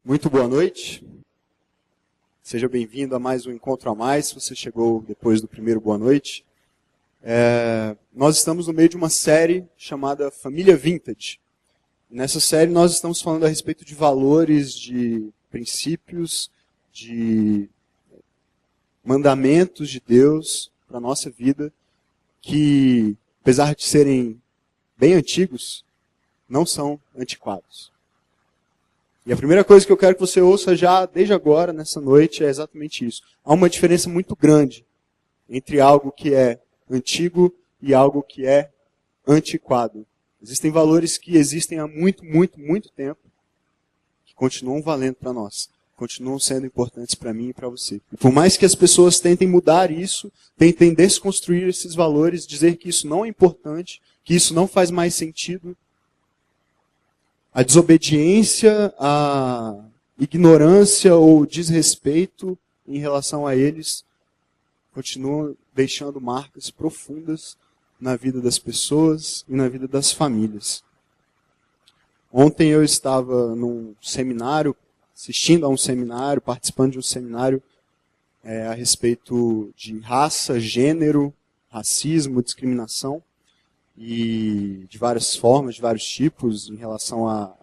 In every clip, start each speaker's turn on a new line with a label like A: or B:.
A: Muito boa noite. Seja bem-vindo a mais um Encontro a Mais, se você chegou depois do primeiro boa noite. Nós estamos no meio de uma série chamada Família Vintage. Nessa série nós estamos falando a respeito de valores, de princípios, de mandamentos de Deus para a nossa vida, que, apesar de serem bem antigos, não são antiquados. E a primeira coisa que eu quero que você ouça já, desde agora, nessa noite, é exatamente isso. Há uma diferença muito grande entre algo que é antigo e algo que é antiquado. Existem valores que existem há muito tempo, que continuam valendo para nós, continuam sendo importantes para mim e para você. E por mais que as pessoas tentem mudar isso, tentem desconstruir esses valores, dizer que isso não é importante, que isso não faz mais sentido, a desobediência, a ignorância ou desrespeito em relação a eles continuam deixando marcas profundas na vida das pessoas e na vida das famílias. Ontem eu estava num seminário, assistindo a um seminário, participando de um seminário a respeito de raça, gênero, racismo, discriminação. E de várias formas, de vários tipos, em relação a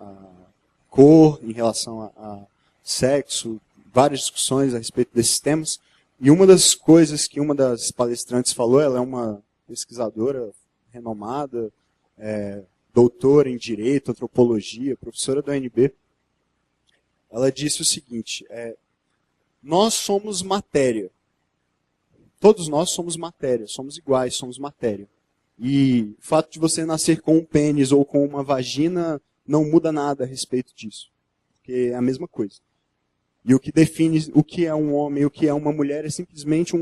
A: cor, em relação a sexo, várias discussões a respeito desses temas. E uma das coisas que uma das palestrantes falou, ela é uma pesquisadora renomada, doutora em Direito, Antropologia, professora da UNB. Ela disse o seguinte, nós somos matéria. Todos nós somos matéria, somos iguais, somos matéria. E o fato de você nascer com um pênis ou com uma vagina não muda nada a respeito disso. Porque é a mesma coisa. E o que define o que é um homem e o que é uma mulher é simplesmente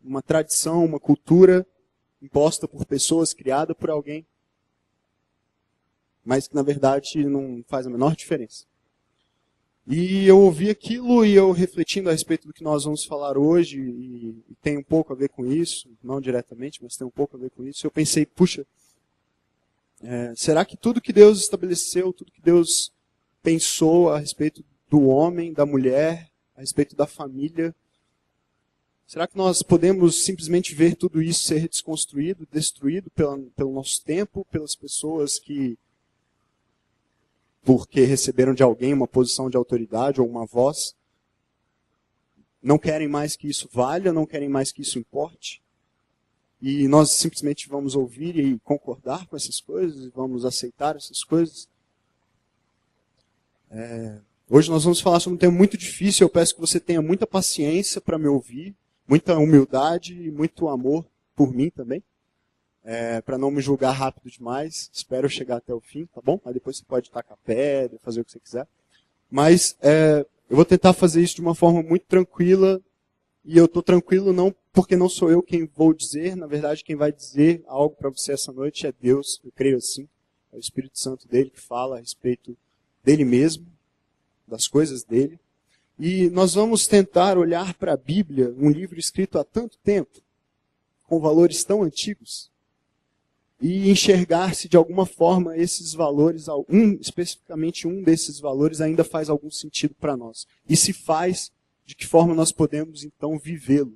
A: uma tradição, uma cultura imposta por pessoas, criada por alguém. Mas que na verdade não faz a menor diferença. E eu ouvi aquilo e eu refletindo a respeito do que nós vamos falar hoje, e tem um pouco a ver com isso, não diretamente, mas tem um pouco a ver com isso, eu pensei, puxa, será que tudo que Deus estabeleceu, tudo que Deus pensou a respeito do homem, da mulher, a respeito da família, será que nós podemos simplesmente ver tudo isso ser desconstruído, destruído pelo nosso tempo, pelas pessoas que porque receberam de alguém uma posição de autoridade ou uma voz, não querem mais que isso valha, não querem mais que isso importe, e nós simplesmente vamos ouvir e concordar com essas coisas, e vamos aceitar essas coisas? Hoje nós vamos falar sobre um tema muito difícil, eu peço que você tenha muita paciência para me ouvir, muita humildade e muito amor por mim também. Para não me julgar rápido demais, espero chegar até o fim, tá bom? Aí depois você pode tacar pedra, fazer o que você quiser. Mas eu vou tentar fazer isso de uma forma muito tranquila, e eu estou tranquilo não porque não sou eu quem vou dizer, na verdade quem vai dizer algo para você essa noite é Deus, eu creio assim, é o Espírito Santo dele que fala a respeito dele mesmo, das coisas dele. E nós vamos tentar olhar para a Bíblia, um livro escrito há tanto tempo, com valores tão antigos, e enxergar se de alguma forma esses valores, especificamente um desses valores, ainda faz algum sentido para nós. E se faz, de que forma nós podemos então vivê-lo,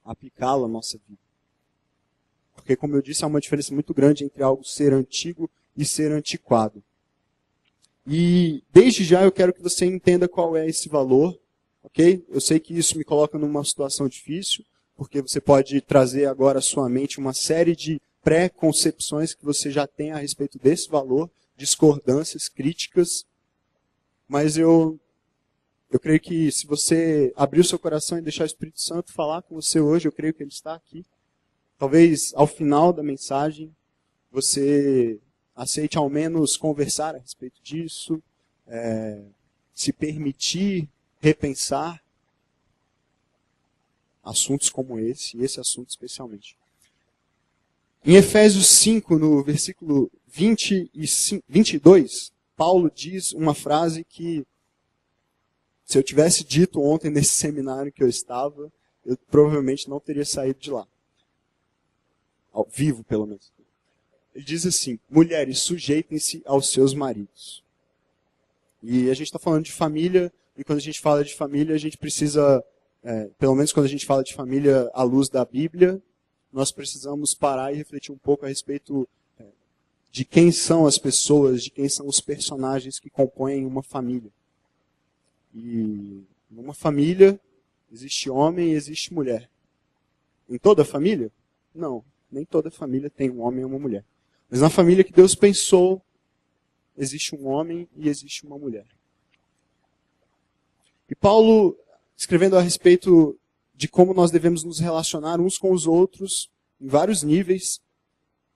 A: aplicá-lo à nossa vida. Porque, como eu disse, há uma diferença muito grande entre algo ser antigo e ser antiquado. E desde já eu quero que você entenda qual é esse valor, ok? Eu sei que isso me coloca numa situação difícil, porque você pode trazer agora à sua mente uma série de pré-concepções que você já tem a respeito desse valor, discordâncias, críticas, mas eu creio que se você abrir o seu coração e deixar o Espírito Santo falar com você hoje, eu creio que ele está aqui. Talvez ao final da mensagem você aceite ao menos conversar a respeito disso, se permitir repensar assuntos como esse assunto especialmente. Em Efésios 5, no versículo 22, Paulo diz uma frase que, se eu tivesse dito ontem nesse seminário que eu estava, eu provavelmente não teria saído de lá. Ao vivo, pelo menos. Ele diz assim, mulheres, sujeitem-se aos seus maridos. E a gente está falando de família, e quando a gente fala de família, a gente precisa, pelo menos quando a gente fala de família à luz da Bíblia, nós precisamos parar e refletir um pouco a respeito de quem são as pessoas, de quem são os personagens que compõem uma família. E numa família existe homem e existe mulher. Em toda família? Não, nem toda família tem um homem e uma mulher. Mas na família que Deus pensou, existe um homem e existe uma mulher. E Paulo, escrevendo a respeito de como nós devemos nos relacionar uns com os outros, em vários níveis,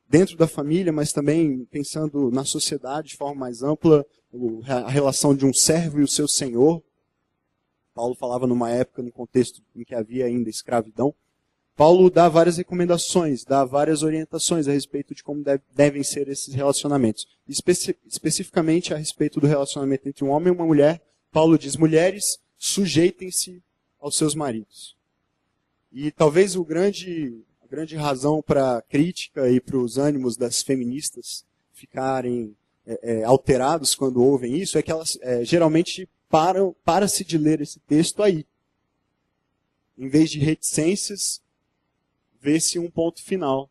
A: dentro da família, mas também pensando na sociedade de forma mais ampla, a relação de um servo e o seu senhor. Paulo falava numa época, num contexto em que havia ainda escravidão. Paulo dá várias recomendações, dá várias orientações a respeito de como devem ser esses relacionamentos. Especificamente a respeito do relacionamento entre um homem e uma mulher, Paulo diz: mulheres, sujeitem-se aos seus maridos. E talvez a grande razão para a crítica e para os ânimos das feministas ficarem alterados quando ouvem isso é que elas geralmente para-se de ler esse texto aí. Em vez de reticências, vê-se um ponto final.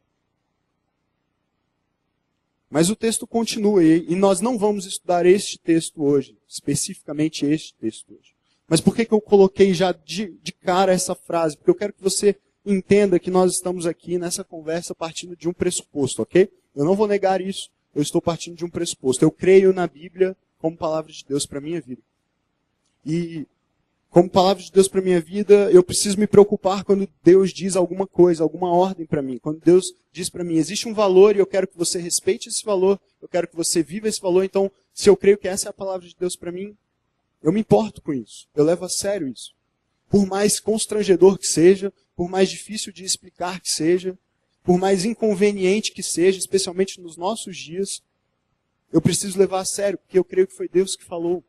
A: Mas o texto continua, e nós não vamos estudar este texto hoje, especificamente este texto hoje. Mas por que eu coloquei já de cara essa frase? Porque eu quero que você entenda que nós estamos aqui nessa conversa partindo de um pressuposto, ok? Eu não vou negar isso, eu estou partindo de um pressuposto. Eu creio na Bíblia como palavra de Deus para a minha vida. E como palavra de Deus para a minha vida, eu preciso me preocupar quando Deus diz alguma coisa, alguma ordem para mim. Quando Deus diz para mim, existe um valor e eu quero que você respeite esse valor, eu quero que você viva esse valor, então, se eu creio que essa é a palavra de Deus para mim, eu me importo com isso. Eu levo a sério isso. Por mais constrangedor que seja, por mais difícil de explicar que seja, por mais inconveniente que seja, especialmente nos nossos dias, eu preciso levar a sério, porque eu creio que foi Deus que falou.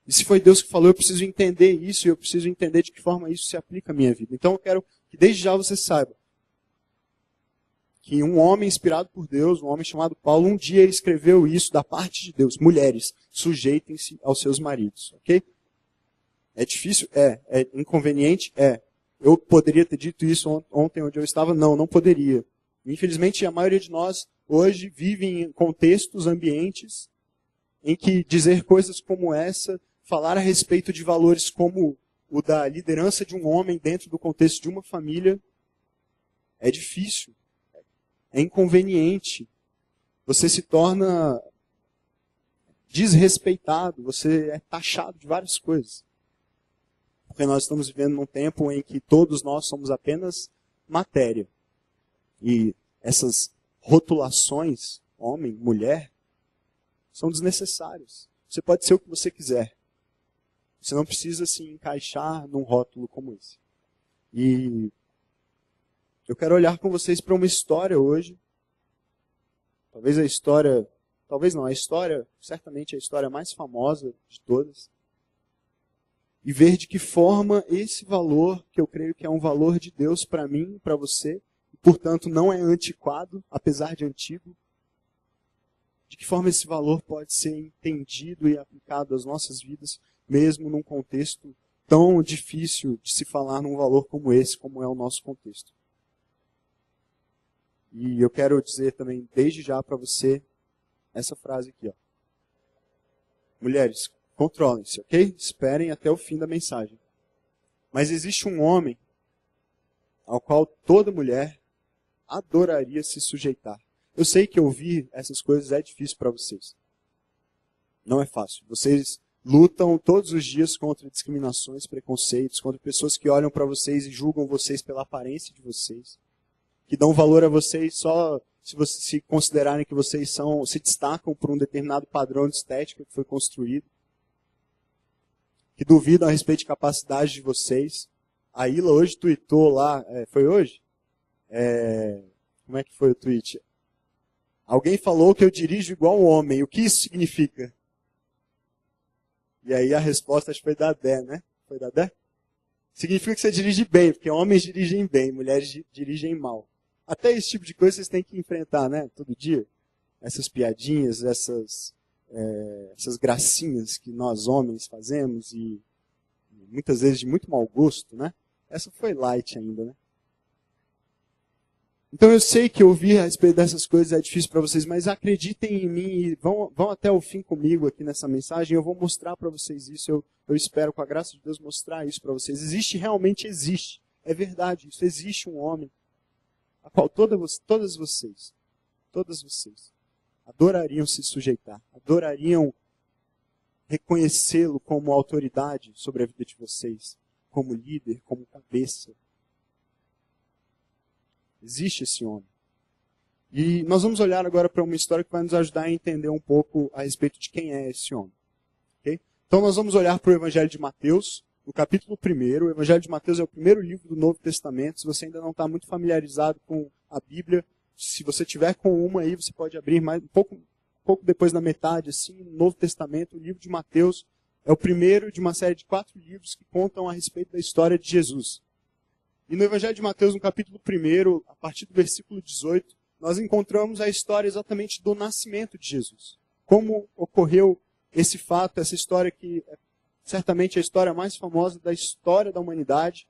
A: E se foi Deus que falou, eu preciso entender isso, e eu preciso entender de que forma isso se aplica à minha vida. Então eu quero que desde já você saiba que um homem inspirado por Deus, um homem chamado Paulo, um dia escreveu isso da parte de Deus. Mulheres, sujeitem-se aos seus maridos, ok? É difícil? É. É inconveniente? É. Eu poderia ter dito isso ontem onde eu estava? Não, não poderia. Infelizmente, a maioria de nós hoje vive em contextos, ambientes, em que dizer coisas como essa, falar a respeito de valores como o da liderança de um homem dentro do contexto de uma família, é difícil. É inconveniente. Você se torna desrespeitado, você é taxado de várias coisas. Porque nós estamos vivendo num tempo em que todos nós somos apenas matéria. E essas rotulações, homem, mulher, são desnecessárias. Você pode ser o que você quiser. Você não precisa se encaixar num rótulo como esse. E eu quero olhar com vocês para uma história hoje. Talvez a história, talvez não, a história, certamente a história mais famosa de todas. E ver de que forma esse valor, que eu creio que é um valor de Deus para mim, para você, e portanto não é antiquado, apesar de antigo, de que forma esse valor pode ser entendido e aplicado às nossas vidas, mesmo num contexto tão difícil de se falar num valor como esse, como é o nosso contexto. E eu quero dizer também, desde já para você, essa frase aqui, ó. Mulheres, controlem-se, ok? Esperem até o fim da mensagem. Mas existe um homem ao qual toda mulher adoraria se sujeitar. Eu sei que ouvir essas coisas é difícil para vocês. Não é fácil. Vocês lutam todos os dias contra discriminações, preconceitos, contra pessoas que olham para vocês e julgam vocês pela aparência de vocês, que dão valor a vocês só se vocês se considerarem que vocês se destacam por um determinado padrão de estética que foi construído, que duvidam a respeito de capacidade de vocês. A Ila hoje tweetou lá, foi hoje? Como é que foi o tweet? Alguém falou que eu dirijo igual um homem. O que isso significa? E aí a resposta acho que foi da Dé, né? Foi da Dé? Significa que você dirige bem, porque homens dirigem bem, mulheres dirigem mal. Até esse tipo de coisa vocês têm que enfrentar, né? Todo dia. essas piadinhas, essas gracinhas que nós homens fazemos, e muitas vezes de muito mau gosto, né? Essa foi light ainda, né? Então eu sei que ouvir a respeito dessas coisas é difícil para vocês, mas acreditem em mim e vão até o fim comigo aqui nessa mensagem. Eu vou mostrar para vocês isso. Eu espero, com a graça de Deus, mostrar isso para vocês. Realmente existe. É verdade, isso existe um homem a qual todas vocês adorariam se sujeitar, adorariam reconhecê-lo como autoridade sobre a vida de vocês, como líder, como cabeça. Existe esse homem. E nós vamos olhar agora para uma história que vai nos ajudar a entender um pouco a respeito de quem é esse homem. Okay? Então nós vamos olhar para o Evangelho de Mateus, no capítulo 1. O Evangelho de Mateus é o primeiro livro do Novo Testamento. Se você ainda não está muito familiarizado com a Bíblia, se você tiver com uma aí, você pode abrir mais um pouco depois da metade, assim, no Novo Testamento. O livro de Mateus é o primeiro de uma série de 4 livros que contam a respeito da história de Jesus. E no Evangelho de Mateus, no capítulo 1, a partir do versículo 18, nós encontramos a história exatamente do nascimento de Jesus. Como ocorreu esse fato, essa história que é certamente a história mais famosa da história da humanidade,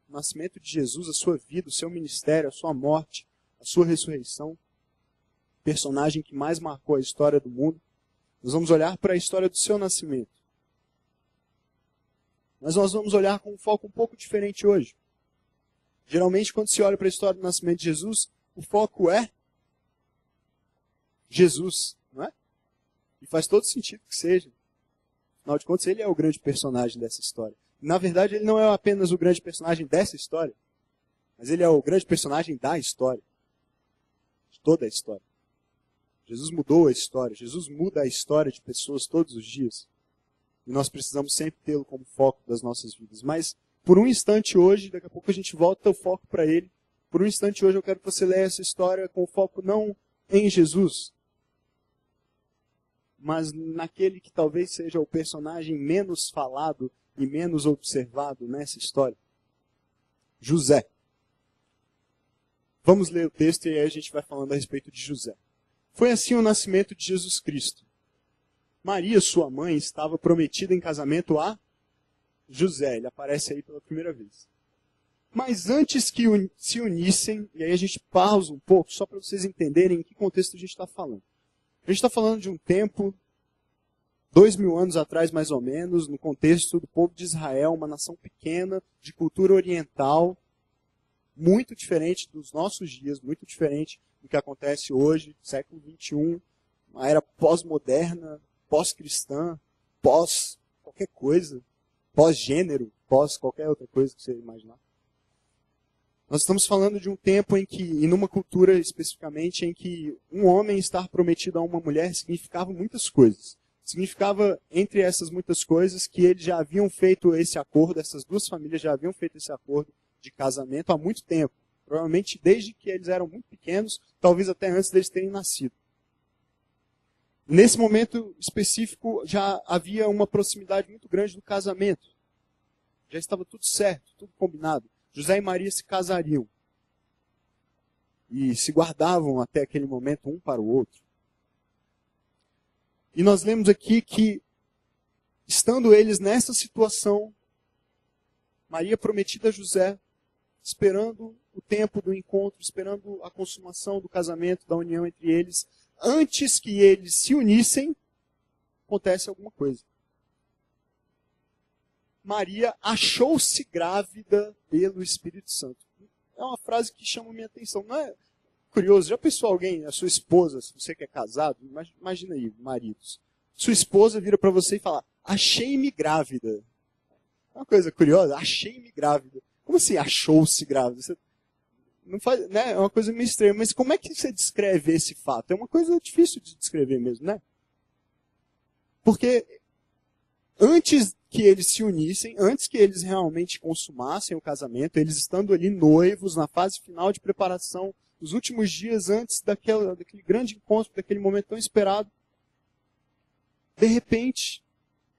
A: o nascimento de Jesus, a sua vida, o seu ministério, a sua morte, a sua ressurreição, o personagem que mais marcou a história do mundo. Nós vamos olhar para a história do seu nascimento. Mas nós vamos olhar com um foco um pouco diferente hoje. Geralmente, quando se olha para a história do nascimento de Jesus, o foco é Jesus, não é? E faz todo sentido que seja. Afinal de contas, ele é o grande personagem dessa história. Na verdade, ele não é apenas o grande personagem dessa história, mas ele é o grande personagem da história. De toda a história. Jesus mudou a história. Jesus muda a história de pessoas todos os dias. E nós precisamos sempre tê-lo como foco das nossas vidas. Mas, por um instante hoje, daqui a pouco a gente volta o foco para ele. Por um instante hoje eu quero que você leia essa história com o foco não em Jesus, mas naquele que talvez seja o personagem menos falado e menos observado nessa história. José. Vamos ler o texto e aí a gente vai falando a respeito de José. Foi assim o nascimento de Jesus Cristo. Maria, sua mãe, estava prometida em casamento a José. Ele aparece aí pela primeira vez. Mas antes que se unissem, e aí a gente pausa um pouco, só para vocês entenderem em que contexto a gente está falando. A gente está falando de um tempo, 2000 anos atrás mais ou menos, no contexto do povo de Israel, uma nação pequena, de cultura oriental, muito diferente dos nossos dias, muito diferente do que acontece hoje, século XXI, uma era pós-moderna, pós-cristã, pós-qualquer coisa, pós-gênero, pós-qualquer outra coisa que você imaginar. Nós estamos falando de um tempo em que, e numa cultura especificamente, em que um homem estar prometido a uma mulher significava muitas coisas. Significava, entre essas muitas coisas, que eles já haviam feito esse acordo, essas duas famílias já haviam feito esse acordo de casamento há muito tempo. Provavelmente desde que eles eram muito pequenos, talvez até antes deles terem nascido. Nesse momento específico, já havia uma proximidade muito grande do casamento. Já estava tudo certo, tudo combinado. José e Maria se casariam. E se guardavam até aquele momento um para o outro. E nós lemos aqui que, estando eles nessa situação, Maria prometida a José, esperando o tempo do encontro, esperando a consumação do casamento, da união entre eles, antes que eles se unissem, acontece alguma coisa. Maria achou-se grávida pelo Espírito Santo. É uma frase que chama a minha atenção. Não é curioso? Já pensou alguém, a sua esposa, se você que é casado, imagina aí, maridos. Sua esposa vira para você e fala, achei-me grávida. É uma coisa curiosa, achei-me grávida. Como assim achou-se grávida? Você não faz, né? É uma coisa meio estranha, mas como é que você descreve esse fato? É uma coisa difícil de descrever mesmo, né? Porque antes que eles se unissem, antes que eles realmente consumassem o casamento, eles estando ali noivos, na fase final de preparação, os últimos dias antes daquele grande encontro, daquele momento tão esperado, de repente,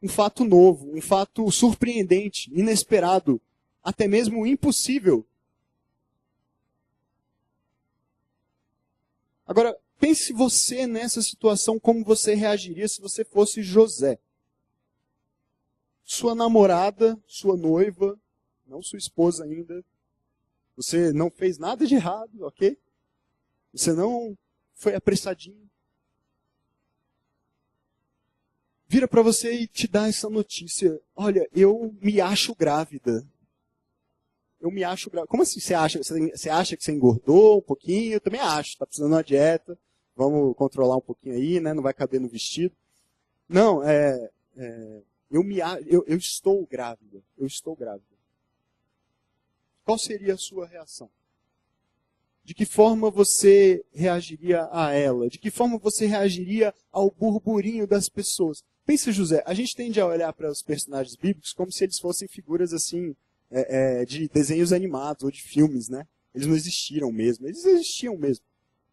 A: um fato novo, um fato surpreendente, inesperado, até mesmo impossível. Agora, pense você nessa situação, como você reagiria se você fosse José. Sua namorada, sua noiva, não sua esposa ainda, você não fez nada de errado, ok? Você não foi apressadinho. Vira para você e te dá essa notícia. Olha, eu me acho grávida. Eu me acho grávida. Como assim você acha? Você acha que você engordou um pouquinho? Eu também acho. Está precisando de uma dieta. Vamos controlar um pouquinho aí, né? Não vai caber no vestido. Não, eu estou grávida. Eu estou grávida. Qual seria a sua reação? De que forma você reagiria a ela? De que forma você reagiria ao burburinho das pessoas? Pensa, José, a gente tende a olhar para os personagens bíblicos como se eles fossem figuras assim, de desenhos animados ou de filmes, né? Eles não existiram mesmo. Eles existiam mesmo.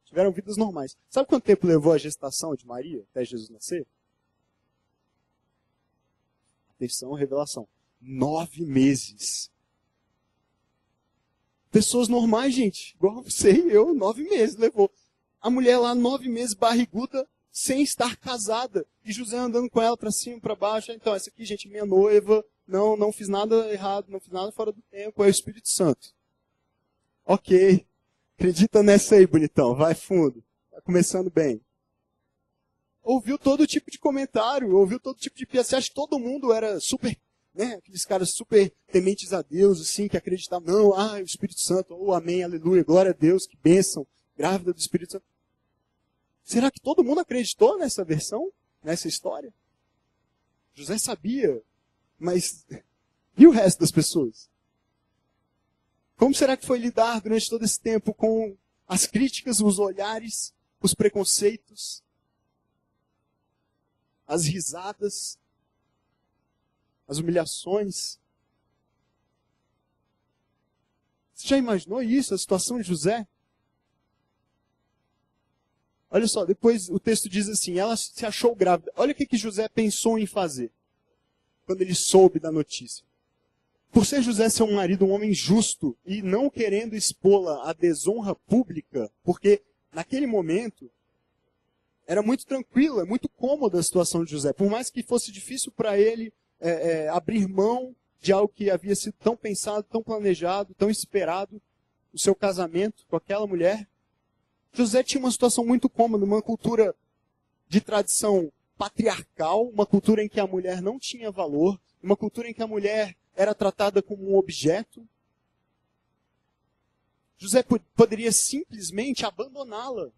A: Tiveram vidas normais. Sabe quanto tempo levou a gestação de Maria até Jesus nascer? Atenção, revelação. 9 meses. Pessoas normais, gente, igual você e eu, 9 meses levou. A mulher lá, 9 meses, barriguda, sem estar casada. E José andando com ela para cima, para baixo. Então, essa aqui, gente, minha noiva. Não fiz nada errado, não fiz nada fora do tempo. É o Espírito Santo. Ok. Acredita nessa aí, bonitão. Vai fundo. Tá começando bem. Ouviu todo tipo de comentário, ouviu todo tipo de piada. Você acha que todo mundo era super, né? Aqueles caras super tementes a Deus, assim, que acreditavam, não, o Espírito Santo, amém, aleluia, glória a Deus, que bênção, grávida do Espírito Santo. Será que todo mundo acreditou nessa versão, nessa história? José sabia, mas e o resto das pessoas? Como será que foi lidar durante todo esse tempo com as críticas, os olhares, os preconceitos, as risadas, as humilhações? Você já imaginou isso, a situação de José? Olha só, depois o texto diz assim, ela se achou grávida. Olha o que José pensou em fazer, quando ele soube da notícia. Por ser José seu marido um homem justo, e não querendo expô-la à desonra pública, porque naquele momento era muito tranquila, muito cômoda a situação de José. Por mais que fosse difícil para ele abrir mão de algo que havia sido tão pensado, tão planejado, tão esperado, o seu casamento com aquela mulher, José tinha uma situação muito cômoda, uma cultura de tradição patriarcal, uma cultura em que a mulher não tinha valor, uma cultura em que a mulher era tratada como um objeto. José poderia simplesmente abandoná-la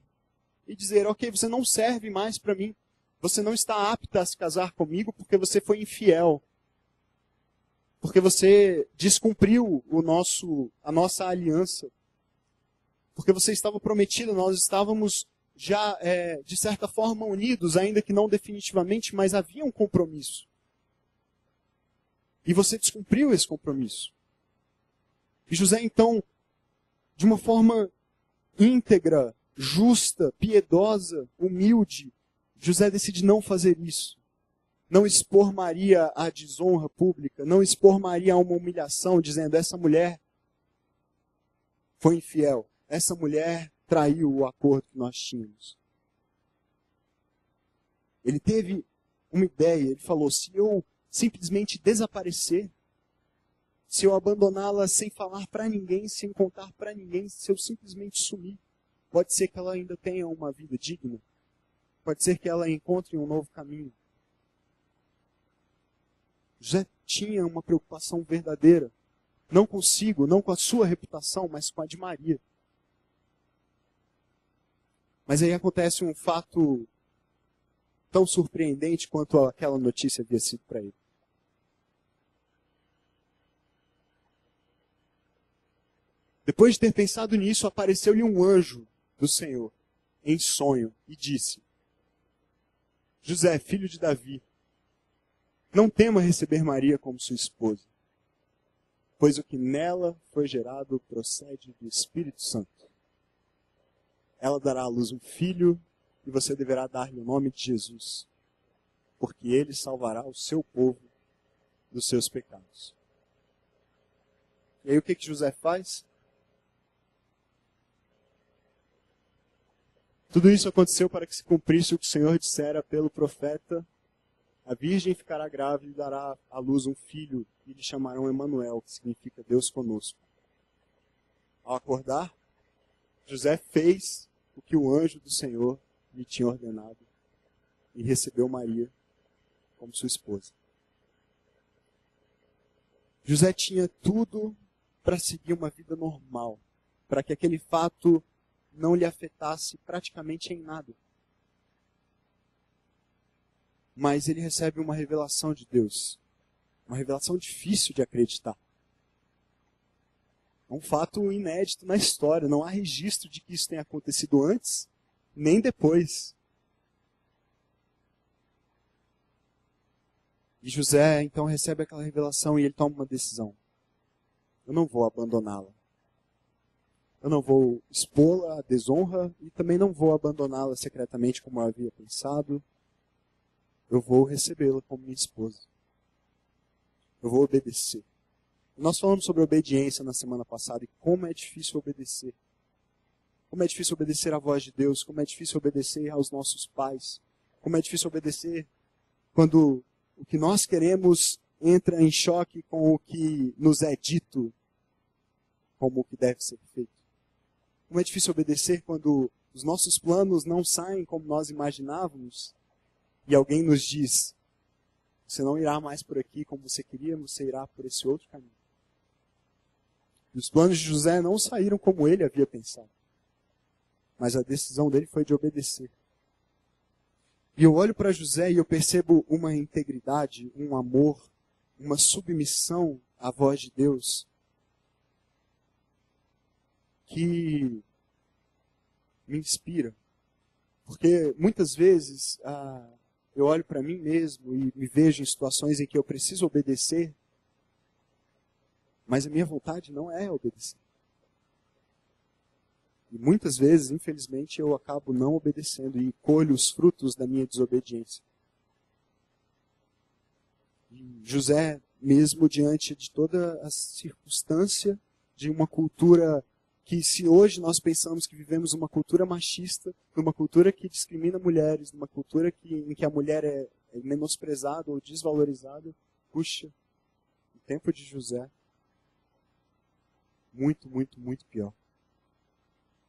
A: e dizer, ok, você não serve mais para mim, você não está apta a se casar comigo porque você foi infiel, porque você descumpriu a nossa aliança, porque você estava prometido, nós estávamos já, de certa forma, unidos, ainda que não definitivamente, mas havia um compromisso. E você descumpriu esse compromisso. E José, então, de uma forma íntegra, justa, piedosa, humilde, José decide não fazer isso. Não expor Maria à desonra pública, não expor Maria a uma humilhação, dizendo, essa mulher foi infiel, essa mulher traiu o acordo que nós tínhamos. Ele teve uma ideia, ele falou, se eu simplesmente desaparecer, se eu abandoná-la sem falar para ninguém, sem contar para ninguém, se eu simplesmente sumir, pode ser que ela ainda tenha uma vida digna. Pode ser que ela encontre um novo caminho. José tinha uma preocupação verdadeira. Não consigo, não com a sua reputação, mas com a de Maria. Mas aí acontece um fato tão surpreendente quanto aquela notícia havia sido para ele. Depois de ter pensado nisso, apareceu-lhe um anjo do Senhor, em sonho, e disse, José, filho de Davi, não tema receber Maria como sua esposa, pois o que nela foi gerado procede do Espírito Santo. Ela dará à luz um filho, e você deverá dar-lhe o nome de Jesus, porque ele salvará o seu povo dos seus pecados. E aí o que José faz? Tudo isso aconteceu para que se cumprisse o que o Senhor dissera pelo profeta: a virgem ficará grávida e dará à luz um filho, e lhe chamarão Emanuel, que significa Deus conosco. Ao acordar, José fez o que o anjo do Senhor lhe tinha ordenado e recebeu Maria como sua esposa. José tinha tudo para seguir uma vida normal, para que aquele fato não lhe afetasse praticamente em nada. Mas ele recebe uma revelação de Deus, uma revelação difícil de acreditar. É um fato inédito na história, não há registro de que isso tenha acontecido antes, nem depois. E José então recebe aquela revelação e ele toma uma decisão. Eu não vou abandoná-la. Eu não vou expô-la à desonra e também não vou abandoná-la secretamente como eu havia pensado. Eu vou recebê-la como minha esposa. Eu vou obedecer. Nós falamos sobre obediência na semana passada e como é difícil obedecer. Como é difícil obedecer à voz de Deus, como é difícil obedecer aos nossos pais, como é difícil obedecer quando o que nós queremos entra em choque com o que nos é dito como o que deve ser feito. Como é difícil obedecer quando os nossos planos não saem como nós imaginávamos e alguém nos diz: você não irá mais por aqui como você queria, você irá por esse outro caminho. E os planos de José não saíram como ele havia pensado. Mas a decisão dele foi de obedecer. E eu olho para José e eu percebo uma integridade, um amor, uma submissão à voz de Deus que me inspira. Porque muitas vezes eu olho para mim mesmo e me vejo em situações em que eu preciso obedecer, mas a minha vontade não é obedecer. E muitas vezes, infelizmente, eu acabo não obedecendo e colho os frutos da minha desobediência. E José, mesmo diante de toda a circunstância de uma cultura que, se hoje nós pensamos que vivemos uma cultura machista, numa cultura que discrimina mulheres, numa cultura em que a mulher é menosprezada ou desvalorizada, puxa, o tempo de José, muito, muito, muito pior.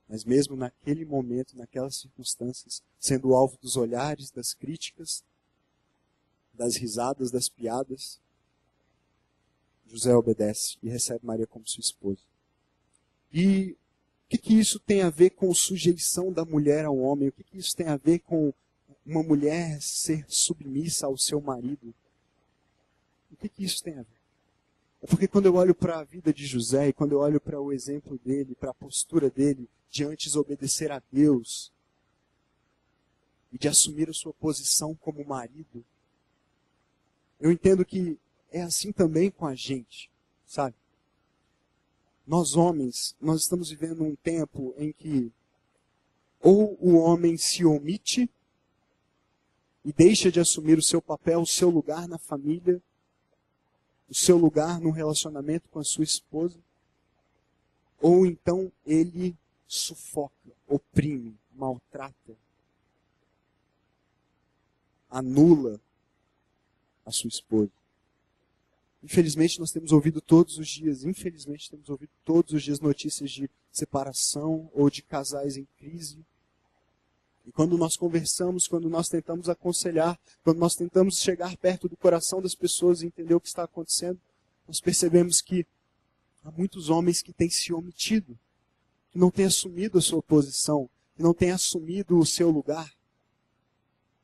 A: Mas mesmo naquele momento, naquelas circunstâncias, sendo alvo dos olhares, das críticas, das risadas, das piadas, José obedece e recebe Maria como sua esposa. E o que isso tem a ver com sujeição da mulher ao homem? O que isso tem a ver com uma mulher ser submissa ao seu marido? O que isso tem a ver? É porque quando eu olho para a vida de José e quando eu olho para o exemplo dele, para a postura dele, de antes obedecer a Deus e de assumir a sua posição como marido, eu entendo que é assim também com a gente, sabe? Nós homens, nós estamos vivendo um tempo em que ou o homem se omite e deixa de assumir o seu papel, o seu lugar na família, o seu lugar no relacionamento com a sua esposa, ou então ele sufoca, oprime, maltrata, anula a sua esposa. Infelizmente nós temos ouvido todos os dias, notícias de separação ou de casais em crise. E quando nós conversamos, quando nós tentamos aconselhar, quando nós tentamos chegar perto do coração das pessoas e entender o que está acontecendo, nós percebemos que há muitos homens que têm se omitido, que não têm assumido a sua posição, que não têm assumido o seu lugar,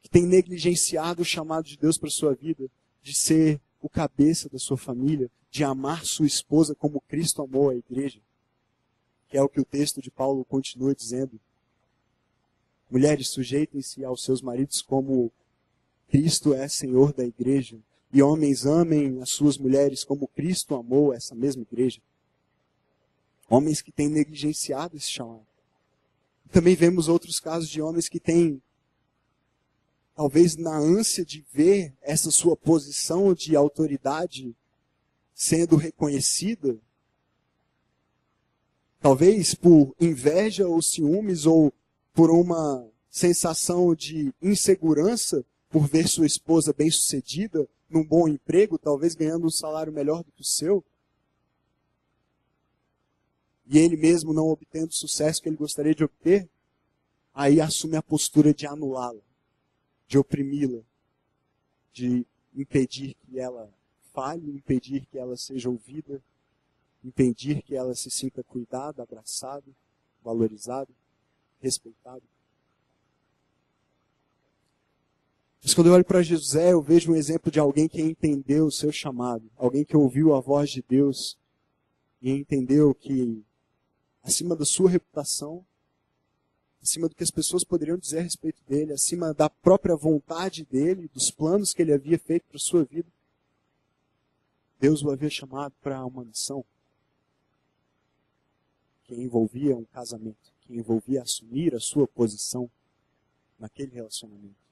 A: que têm negligenciado o chamado de Deus para a sua vida, de ser o cabeça da sua família, de amar sua esposa como Cristo amou a igreja, que é o que o texto de Paulo continua dizendo. Mulheres, sujeitem-se aos seus maridos como Cristo é Senhor da igreja. E homens, amem as suas mulheres como Cristo amou essa mesma igreja. Homens que têm negligenciado esse chamado. Também vemos outros casos de homens que têm, talvez na ânsia de ver essa sua posição de autoridade sendo reconhecida, talvez por inveja ou ciúmes ou por uma sensação de insegurança, por ver sua esposa bem-sucedida, num bom emprego, talvez ganhando um salário melhor do que o seu, e ele mesmo não obtendo o sucesso que ele gostaria de obter, aí assume a postura de anulá-la, de oprimi-la, de impedir que ela fale, impedir que ela seja ouvida, impedir que ela se sinta cuidada, abraçada, valorizada, respeitada. Mas quando eu olho para José, eu vejo um exemplo de alguém que entendeu o seu chamado, alguém que ouviu a voz de Deus e entendeu que, acima da sua reputação, acima do que as pessoas poderiam dizer a respeito dele, acima da própria vontade dele, dos planos que ele havia feito para a sua vida, Deus o havia chamado para uma missão que envolvia um casamento, que envolvia assumir a sua posição naquele relacionamento.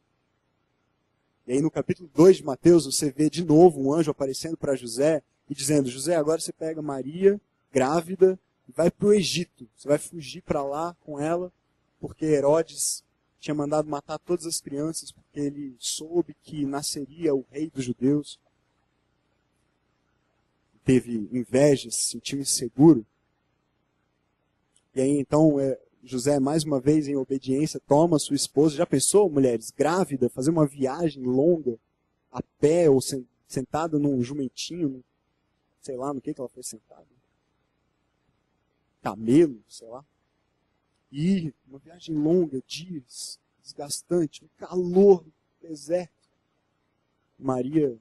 A: E aí no capítulo 2 de Mateus, você vê de novo um anjo aparecendo para José e dizendo: José, agora você pega Maria, grávida, e vai para o Egito. Você vai fugir para lá com ela, porque Herodes tinha mandado matar todas as crianças, porque ele soube que nasceria o rei dos judeus. Teve inveja, se sentiu inseguro. E aí então José, mais uma vez em obediência, toma sua esposa. Já pensou, mulheres, grávida, fazer uma viagem longa, a pé ou sentada num jumentinho, sei lá no que ela foi sentada. Camelo, sei lá. E uma viagem longa, dias, desgastante, um calor, deserto. Maria,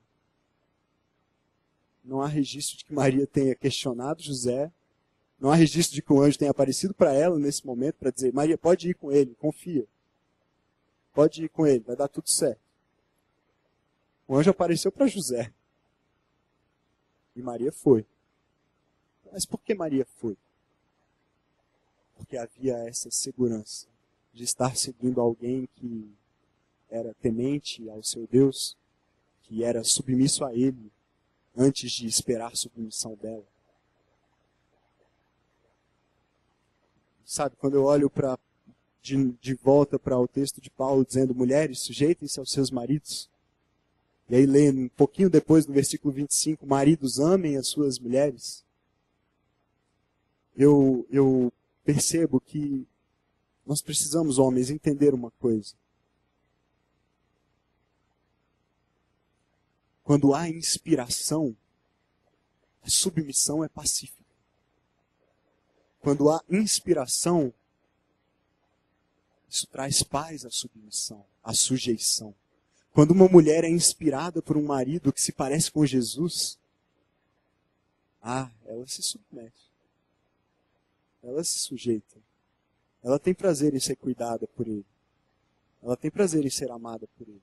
A: não há registro de que Maria tenha questionado José. Não há registro de que o anjo tenha aparecido para ela nesse momento para dizer: Maria, pode ir com ele, confia. Pode ir com ele, vai dar tudo certo. O anjo apareceu para José. E Maria foi. Mas por que Maria foi? Porque havia essa segurança de estar seguindo alguém que era temente ao seu Deus, que era submisso a ele, antes de esperar submissão dela. Sabe, quando eu olho de volta para o texto de Paulo dizendo: mulheres, sujeitem-se aos seus maridos. E aí lendo um pouquinho depois, no versículo 25, maridos, amem as suas mulheres. Eu percebo que nós precisamos, homens, entender uma coisa. Quando há inspiração, a submissão é pacífica. Quando há inspiração, isso traz paz à submissão, à sujeição. Quando uma mulher é inspirada por um marido que se parece com Jesus, ela se submete. Ela se sujeita. Ela tem prazer em ser cuidada por ele. Ela tem prazer em ser amada por ele.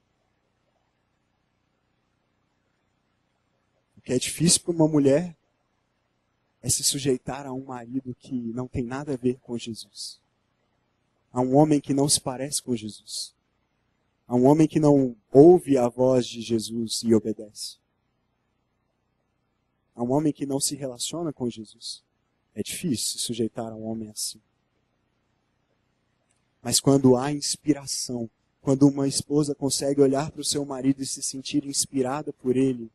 A: O que é difícil para uma mulher é se sujeitar a um marido que não tem nada a ver com Jesus. A um homem que não se parece com Jesus. A um homem que não ouve a voz de Jesus e obedece. A um homem que não se relaciona com Jesus. É difícil se sujeitar a um homem assim. Mas quando há inspiração, quando uma esposa consegue olhar para o seu marido e se sentir inspirada por ele,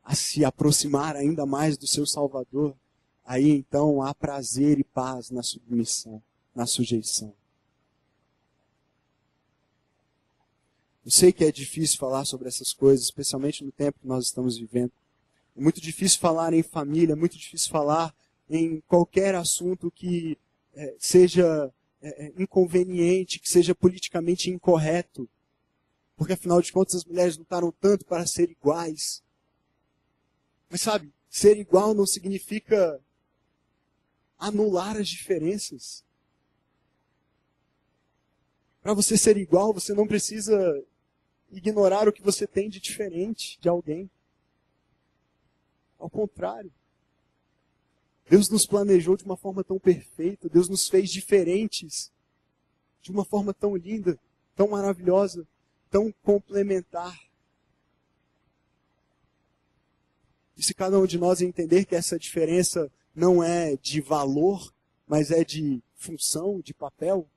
A: a se aproximar ainda mais do seu Salvador, aí então há prazer e paz na submissão, na sujeição. Eu sei que é difícil falar sobre essas coisas, especialmente no tempo que nós estamos vivendo. É muito difícil falar em família, é muito difícil falar em qualquer assunto que seja inconveniente, que seja politicamente incorreto. Porque afinal de contas as mulheres lutaram tanto para ser iguais. Mas sabe, ser igual não significa anular as diferenças. Para você ser igual, você não precisa ignorar o que você tem de diferente de alguém. Ao contrário. Deus nos planejou de uma forma tão perfeita, Deus nos fez diferentes de uma forma tão linda, tão maravilhosa, tão complementar. E se cada um de nós entender que essa diferença não é de valor, mas é de função, de papel.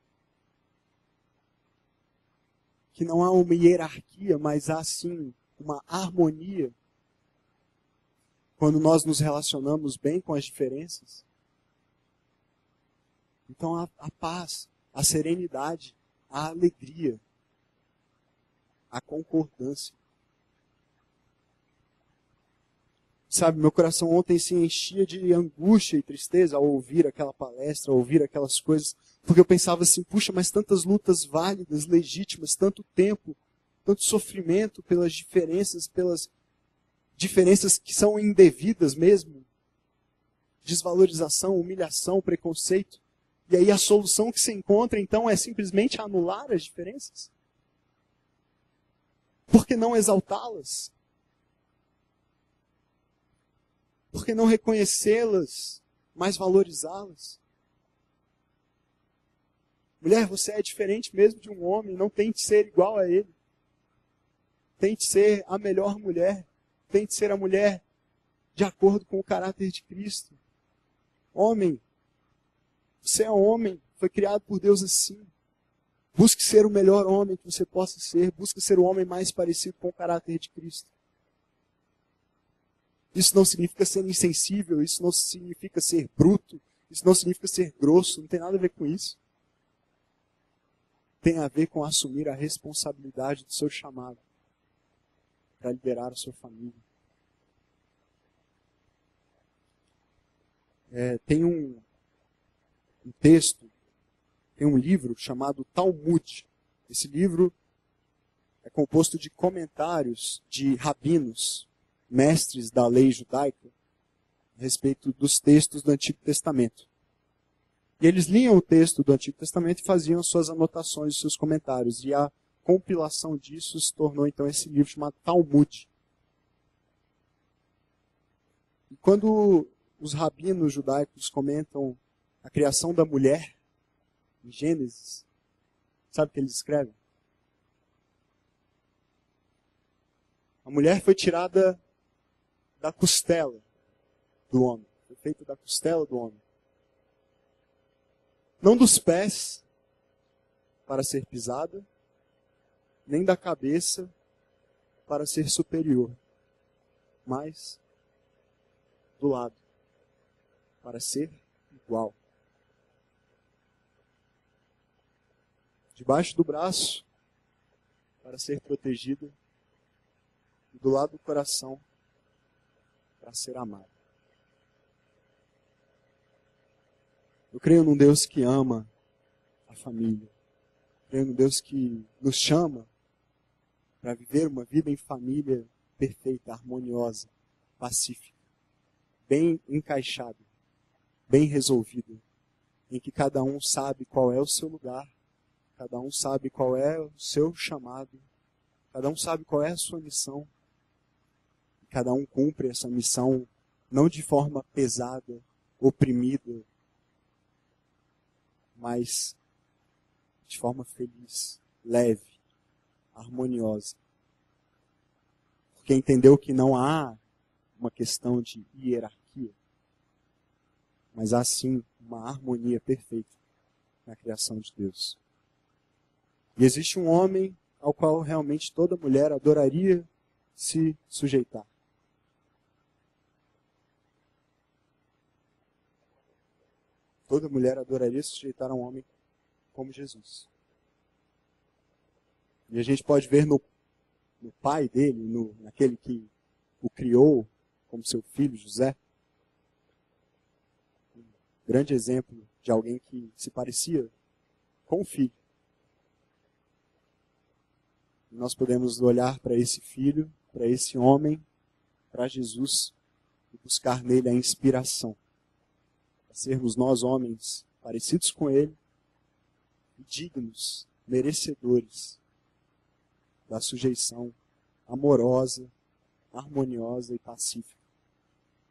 A: Que não há uma hierarquia, mas há sim uma harmonia quando nós nos relacionamos bem com as diferenças. Então a paz, a serenidade, a alegria, a concordância. Sabe, meu coração ontem se enchia de angústia e tristeza ao ouvir aquela palestra, ao ouvir aquelas coisas, porque eu pensava assim, puxa, mas tantas lutas válidas, legítimas, tanto tempo, tanto sofrimento pelas diferenças que são indevidas mesmo, desvalorização, humilhação, preconceito. E aí a solução que se encontra, então, é simplesmente anular as diferenças? Por que não exaltá-las? Por que não reconhecê-las, mas valorizá-las? Mulher, você é diferente mesmo de um homem, não tente ser igual a ele. Tente ser a melhor mulher. Tente ser a mulher de acordo com o caráter de Cristo. Homem, você é homem, foi criado por Deus assim. Busque ser o melhor homem que você possa ser. Busque ser o homem mais parecido com o caráter de Cristo. Isso não significa ser insensível, isso não significa ser bruto, isso não significa ser grosso, não tem nada a ver com isso. Tem a ver com assumir a responsabilidade do seu chamado para liderar a sua família. Tem um texto, tem um livro chamado Talmud. Esse livro é composto de comentários de rabinos, mestres da lei judaica, a respeito dos textos do Antigo Testamento. E eles liam o texto do Antigo Testamento e faziam suas anotações, seus comentários. E a compilação disso se tornou então esse livro chamado Talmud. E quando os rabinos judaicos comentam a criação da mulher, em Gênesis, sabe o que eles escrevem? A mulher foi tirada da costela do homem. Foi feita da costela do homem. Não dos pés para ser pisada, nem da cabeça para ser superior, mas do lado, para ser igual. Debaixo do braço, para ser protegida, e do lado do coração, para ser amado. Eu creio num Deus que ama a família. Eu creio num Deus que nos chama para viver uma vida em família perfeita, harmoniosa, pacífica, bem encaixada, bem resolvida, em que cada um sabe qual é o seu lugar, cada um sabe qual é o seu chamado, cada um sabe qual é a sua missão. Cada um cumpre essa missão não de forma pesada, oprimida, mas de forma feliz, leve, harmoniosa. Porque entendeu que não há uma questão de hierarquia, mas há sim uma harmonia perfeita na criação de Deus. E existe um homem ao qual realmente toda mulher adoraria se sujeitar. Toda mulher adoraria se sujeitar a um homem como Jesus. E a gente pode ver no pai dele, naquele que o criou como seu filho, José, um grande exemplo de alguém que se parecia com o filho. E nós podemos olhar para esse filho, para esse homem, para Jesus, e buscar nele a inspiração. Sermos nós homens parecidos com ele, e dignos, merecedores da sujeição amorosa, harmoniosa e pacífica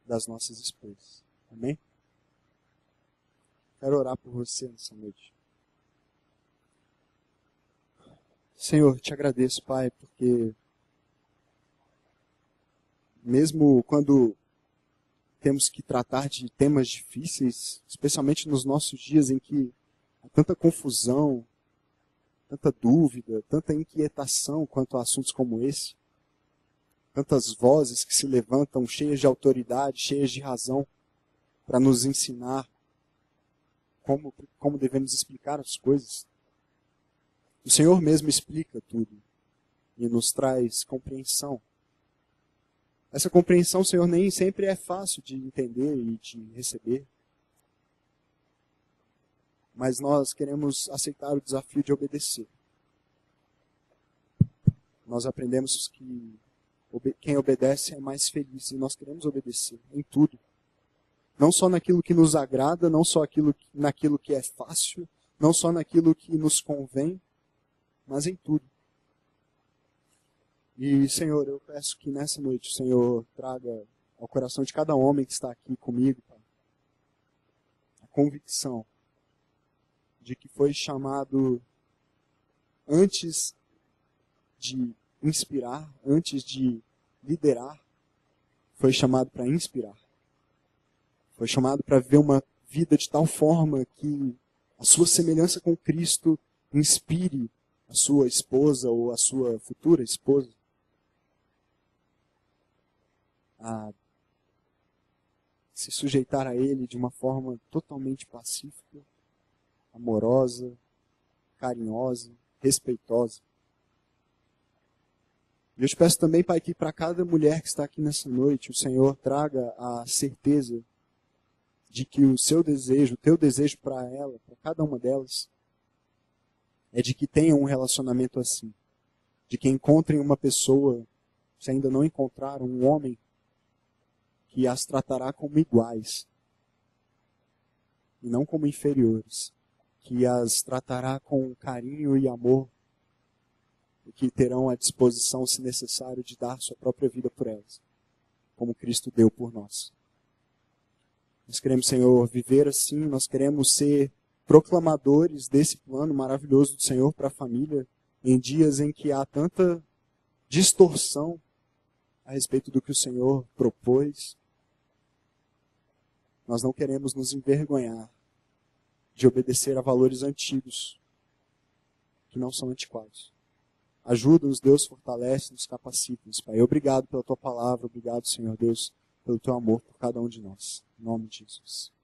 A: das nossas esposas. Amém? Quero orar por você nessa noite. Senhor, te agradeço, Pai, porque mesmo quando temos que tratar de temas difíceis, especialmente nos nossos dias em que há tanta confusão, tanta dúvida, tanta inquietação quanto a assuntos como esse. Tantas vozes que se levantam cheias de autoridade, cheias de razão, para nos ensinar como devemos explicar as coisas. O Senhor mesmo explica tudo e nos traz compreensão. Essa compreensão, Senhor, nem sempre é fácil de entender e de receber. Mas nós queremos aceitar o desafio de obedecer. Nós aprendemos que quem obedece é mais feliz e nós queremos obedecer em tudo. Não só naquilo que nos agrada, não só naquilo que é fácil, não só naquilo que nos convém, mas em tudo. E, Senhor, eu peço que nessa noite o Senhor traga ao coração de cada homem que está aqui comigo, Pai, a convicção de que foi chamado antes de inspirar, antes de liderar, foi chamado para inspirar. Foi chamado para viver uma vida de tal forma que a sua semelhança com Cristo inspire a sua esposa ou a sua futura esposa a se sujeitar a Ele de uma forma totalmente pacífica, amorosa, carinhosa, respeitosa. E eu te peço também, Pai, que para cada mulher que está aqui nessa noite, o Senhor traga a certeza de que o seu desejo, o teu desejo para ela, para cada uma delas, é de que tenham um relacionamento assim. De que encontrem uma pessoa, se ainda não encontraram, um homem que as tratará como iguais e não como inferiores. Que as tratará com carinho e amor e que terão a disposição, se necessário, de dar sua própria vida por elas, como Cristo deu por nós. Nós queremos, Senhor, viver assim, nós queremos ser proclamadores desse plano maravilhoso do Senhor para a família, em dias em que há tanta distorção a respeito do que o Senhor propôs. Nós não queremos nos envergonhar de obedecer a valores antigos, que não são antiquados. Ajuda-nos, Deus, fortalece-nos, capacita-nos, Pai. Obrigado pela Tua palavra, obrigado, Senhor Deus, pelo Teu amor por cada um de nós. Em nome de Jesus.